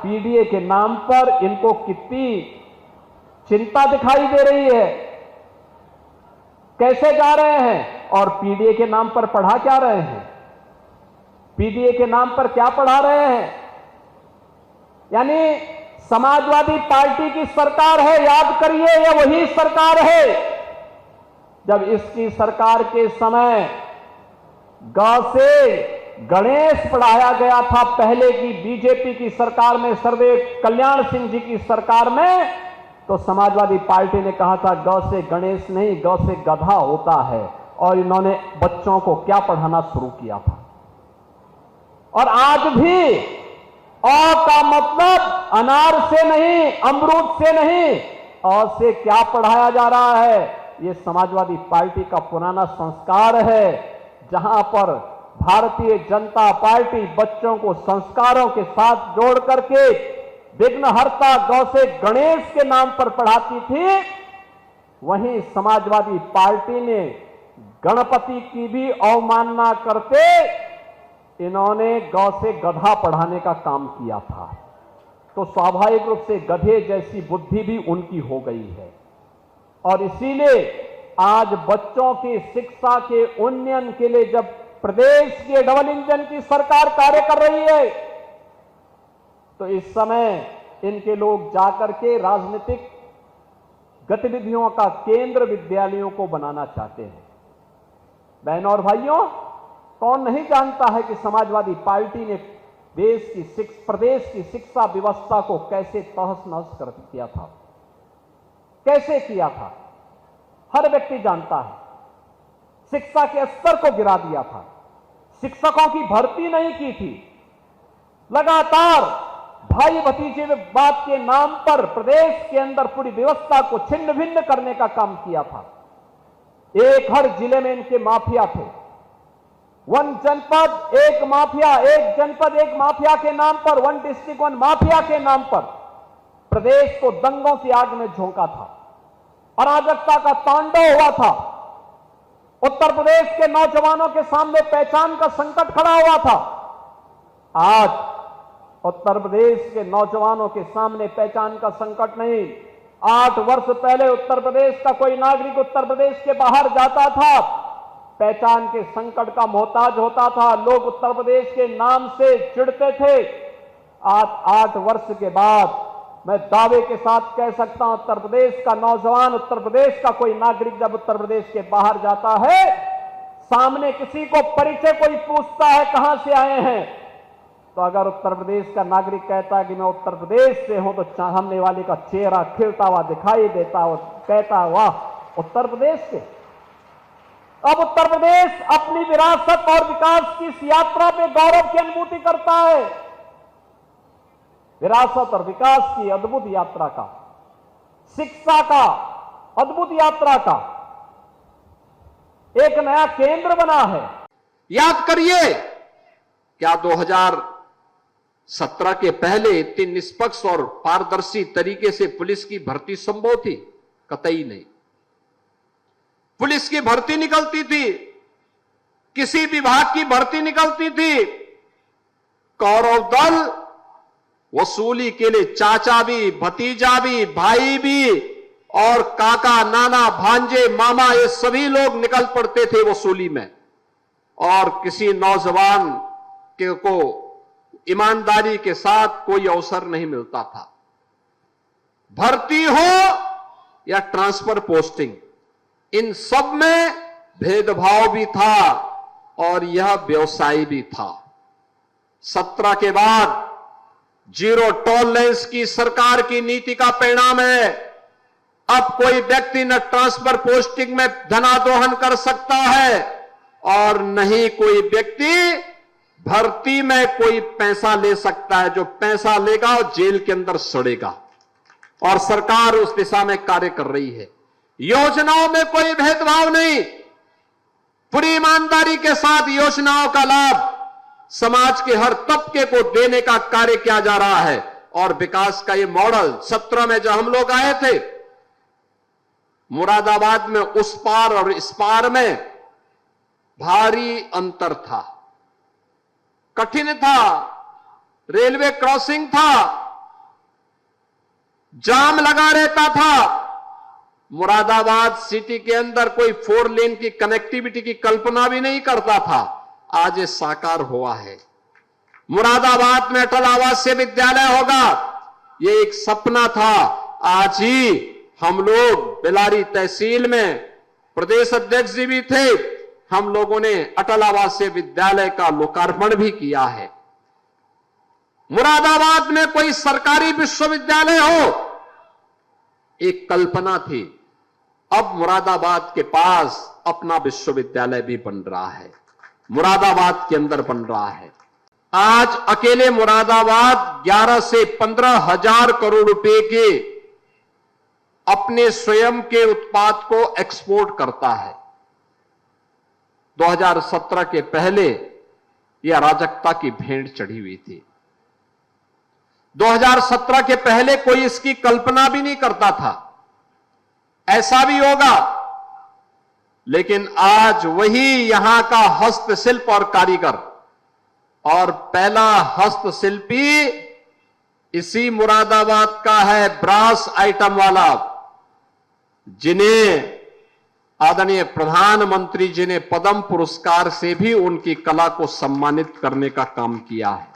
PDA के नाम पर इनको कितनी चिंता दिखाई दे रही है। कैसे जा रहे हैं और पीडीए के नाम पर पढ़ा क्या रहे हैं, पीडीए के नाम पर क्या पढ़ा रहे हैं। यानी समाजवादी पार्टी की सरकार है, याद करिए, यह वही सरकार है जब इसकी सरकार के समय ग से गणेश पढ़ाया गया था। पहले की बीजेपी की सरकार में, सर्वदेव कल्याण सिंह जी की सरकार में, तो समाजवादी पार्टी ने कहा था ग से गणेश नहीं, ग से गधा होता है। और इन्होंने बच्चों को क्या पढ़ाना शुरू किया था। और आज भी अ का मतलब अनार से नहीं, अमरूद से नहीं, अ से क्या पढ़ाया जा रहा है। यह समाजवादी पार्टी का पुराना संस्कार है, जहां पर भारतीय जनता पार्टी बच्चों को संस्कारों के साथ जोड़ करके विघ्नहर्ता ग से गणेश के नाम पर पढ़ाती थी। वहीं समाजवादी पार्टी ने गणपति की भी अवमानना करते इन्होंने ग से गधा पढ़ाने का काम किया था। तो स्वाभाविक रूप से गधे जैसी बुद्धि भी उनकी हो गई है। और इसीलिए आज बच्चों की शिक्षा के उन्नयन के लिए जब प्रदेश की डबल इंजन की सरकार कार्य कर रही है, तो इस समय इनके लोग जाकर के राजनीतिक गतिविधियों का केंद्र विद्यालयों को बनाना चाहते हैं। बहनों और भाइयों, कौन नहीं जानता है कि समाजवादी पार्टी ने प्रदेश की शिक्षा व्यवस्था को कैसे तहस नहस कर दिया था, कैसे किया था। हर व्यक्ति जानता है। शिक्षा के स्तर को गिरा दिया था, शिक्षकों की भर्ती नहीं की थी, लगातार भाई भतीजेवाद के नाम पर प्रदेश के अंदर पूरी व्यवस्था को छिन्न भिन्न करने का काम किया था। एक हर जिले में इनके माफिया थे। वन जनपद एक माफिया, एक जनपद एक माफिया के नाम पर, वन डिस्ट्रिक्ट वन माफिया के नाम पर प्रदेश को दंगों की आग में झोंका था। अराजकता का तांडव हुआ था। उत्तर प्रदेश के नौजवानों के सामने पहचान का संकट खड़ा हुआ था। आज उत्तर प्रदेश के नौजवानों के सामने पहचान का संकट नहीं। 8 वर्ष पहले उत्तर प्रदेश का कोई नागरिक उत्तर प्रदेश के बाहर जाता था, पहचान के संकट का मोहताज होता था। लोग उत्तर प्रदेश के नाम से चिढ़ते थे। आज 8 वर्ष के बाद मैं दावे के साथ कह सकता हूं, उत्तर प्रदेश का नौजवान, उत्तर प्रदेश का कोई नागरिक जब उत्तर प्रदेश के बाहर जाता है, सामने किसी को परिचय कोई पूछता है कहां से आए हैं, तो अगर उत्तर प्रदेश का नागरिक कहता है कि मैं उत्तर प्रदेश से हूं, तो सामने वाले का चेहरा खिलता हुआ दिखाई देता और कहता वाह उत्तर प्रदेश से। अब उत्तर प्रदेश अपनी विरासत और विकास की इस यात्रा पे गौरव की अनुभूति करता है। विरासत और विकास की अद्भुत यात्रा का, शिक्षा का अद्भुत यात्रा का एक नया केंद्र बना है। याद करिए, क्या 2017 के पहले इतनी निष्पक्ष और पारदर्शी तरीके से पुलिस की भर्ती संभव थी? कतई नहीं। पुलिस की भर्ती निकलती थी, किसी विभाग की भर्ती निकलती थी, कौरव दल वसूली के लिए चाचा भी, भतीजा भी, भाई भी और काका, नाना, भांजे, मामा, ये सभी लोग निकल पड़ते थे वसूली में। और किसी नौजवान को ईमानदारी के साथ कोई अवसर नहीं मिलता था। भर्ती हो या ट्रांसफर पोस्टिंग, इन सब में भेदभाव भी था और यह व्यवसाय भी था। 17 के बाद जीरो टॉलरेंस की सरकार की नीति का परिणाम है। अब कोई व्यक्ति न ट्रांसफर पोस्टिंग में धनादोहन कर सकता है और नहीं कोई व्यक्ति भर्ती में कोई पैसा ले सकता है। जो पैसा लेगा वो जेल के अंदर सड़ेगा। और सरकार उस दिशा में कार्य कर रही है। योजनाओं में कोई भेदभाव नहीं, पूरी ईमानदारी के साथ योजनाओं का लाभ समाज के हर तबके को देने का कार्य किया जा रहा है। और विकास का ये मॉडल 17 में जब हम लोग आए थे, मुरादाबाद में उस पार और इस पार में भारी अंतर था, कठिन था, रेलवे क्रॉसिंग था, जाम लगा रहता था। मुरादाबाद सिटी के अंदर कोई 4 लेन की कनेक्टिविटी की कल्पना भी नहीं करता था, आज ये साकार हुआ है। मुरादाबाद में अटल आवासीय विद्यालय होगा, ये एक सपना था। आज ही हम लोग बेलारी तहसील में, प्रदेश अध्यक्ष जी भी थे, हम लोगों ने अटल आवासीय विद्यालय का लोकार्पण भी किया है। मुरादाबाद में कोई सरकारी विश्वविद्यालय हो, एक कल्पना थी। अब मुरादाबाद के पास अपना विश्वविद्यालय भी बन रहा है, मुरादाबाद के अंदर बन रहा है। आज अकेले मुरादाबाद 11 से 15 हजार करोड़ रुपए के अपने स्वयं के उत्पाद को एक्सपोर्ट करता है। 2017 के पहले यह अराजकता की भेंट चढ़ी हुई थी। 2017 के पहले कोई इसकी कल्पना भी नहीं करता था ऐसा भी होगा, लेकिन आज वही यहां का हस्तशिल्प और कारीगर और पहला हस्तशिल्पी इसी मुरादाबाद का है, ब्रास आइटम वाला, जिन्हें आदरणीय प्रधानमंत्री जी ने पद्म पुरस्कार से भी उनकी कला को सम्मानित करने का काम किया है।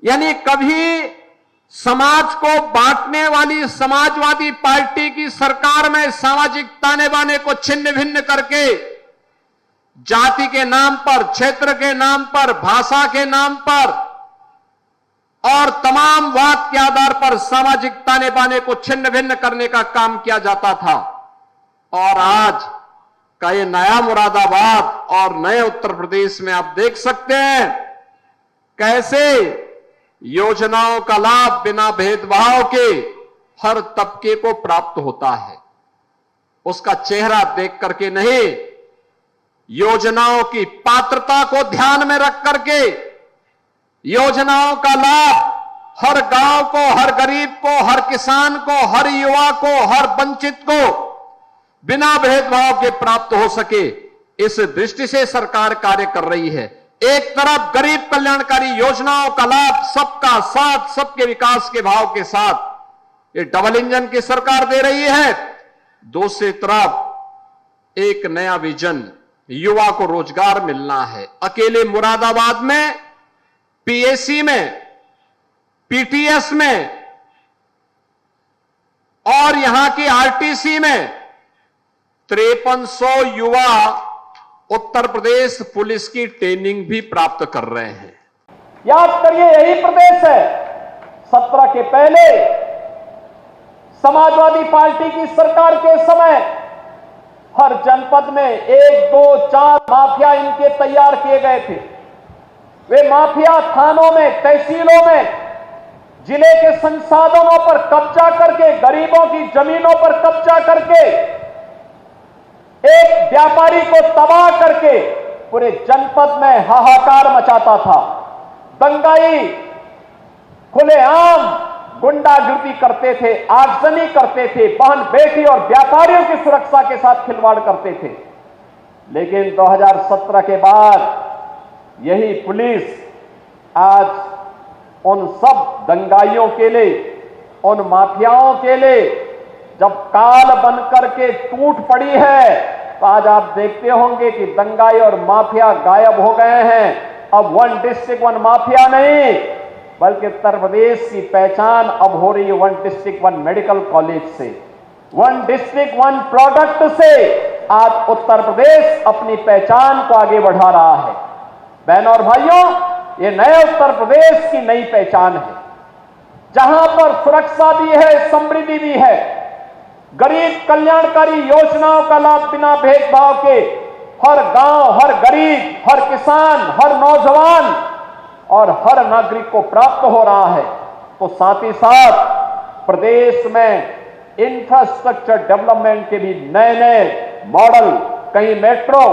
यानी कभी समाज को बांटने वाली समाजवादी पार्टी की सरकार में सामाजिक ताने बाने को छिन्न भिन्न करके जाति के नाम पर, क्षेत्र के नाम पर, भाषा के नाम पर और तमाम वाद के आधार पर सामाजिक ताने बाने को छिन्न भिन्न करने का काम किया जाता था। और आज का ये नया मुरादाबाद और नए उत्तर प्रदेश में आप देख सकते हैं कैसे योजनाओं का लाभ बिना भेदभाव के हर तबके को प्राप्त होता है। उसका चेहरा देख करके नहीं, योजनाओं की पात्रता को ध्यान में रख करके योजनाओं का लाभ हर गांव को, हर गरीब को, हर किसान को, हर युवा को, हर वंचित को बिना भेदभाव के प्राप्त हो सके, इस दृष्टि से सरकार कार्य कर रही है। एक तरफ गरीब कल्याणकारी योजनाओं का लाभ सबका साथ, सबके विकास के भाव के साथ ये डबल इंजन की सरकार दे रही है, दूसरी तरफ एक नया विजन, युवा को रोजगार मिलना है। अकेले मुरादाबाद में पीएसी में, पीटीएस में और यहां की आरटीसी में 5300 युवा उत्तर प्रदेश पुलिस की ट्रेनिंग भी प्राप्त कर रहे हैं। याद करिए, यही प्रदेश है 17 के पहले समाजवादी पार्टी की सरकार के समय हर जनपद में 1, 2, 4 माफिया इनके तैयार किए गए थे। वे माफिया थानों में, तहसीलों में जिले के संसाधनों पर कब्जा करके, गरीबों की जमीनों पर कब्जा करके, एक व्यापारी को तबाह करके पूरे जनपद में हाहाकार मचाता था। दंगाई, खुलेआम गुंडागर्दी करते थे, आगजनी करते थे, बहन बेटी और व्यापारियों की सुरक्षा के साथ खिलवाड़ करते थे। लेकिन 2017 के बाद यही पुलिस आज उन सब दंगाइयों के लिए, उन माफियाओं के लिए जब काल बनकर के टूट पड़ी है, तो आज आप देखते होंगे कि दंगाई और माफिया गायब हो गए हैं। अब 1 डिस्ट्रिक्ट 1 माफिया नहीं, बल्कि उत्तर प्रदेश की पहचान अब हो रही है 1 डिस्ट्रिक्ट 1 मेडिकल कॉलेज से, 1 डिस्ट्रिक्ट 1 प्रोडक्ट से आज उत्तर प्रदेश अपनी पहचान को आगे बढ़ा रहा है। बहनों और भाइयों, ये नए उत्तर प्रदेश की नई पहचान है, जहां पर सुरक्षा भी है, समृद्धि भी है, गरीब कल्याणकारी योजनाओं का लाभ बिना भेदभाव के हर गांव, हर गरीब, हर किसान, हर नौजवान और हर नागरिक को प्राप्त हो रहा है। तो साथ ही साथ प्रदेश में इंफ्रास्ट्रक्चर डेवलपमेंट के भी नए नए मॉडल, कहीं मेट्रो,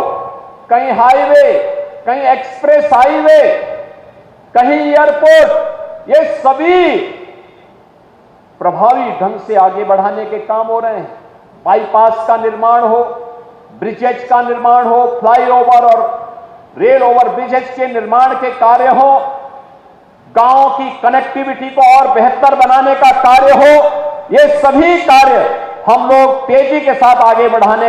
कहीं हाईवे, कहीं एक्सप्रेस हाईवे, कहीं एयरपोर्ट, ये सभी प्रभावी ढंग से आगे बढ़ाने के काम हो रहे हैं। बाईपास का निर्माण हो, ब्रिजेज का निर्माण हो, फ्लाईओवर और रेल ओवर ब्रिजेज के निर्माण के कार्य हो, गांव की कनेक्टिविटी को और बेहतर बनाने का कार्य हो, ये सभी कार्य हम लोग तेजी के साथ आगे बढ़ाने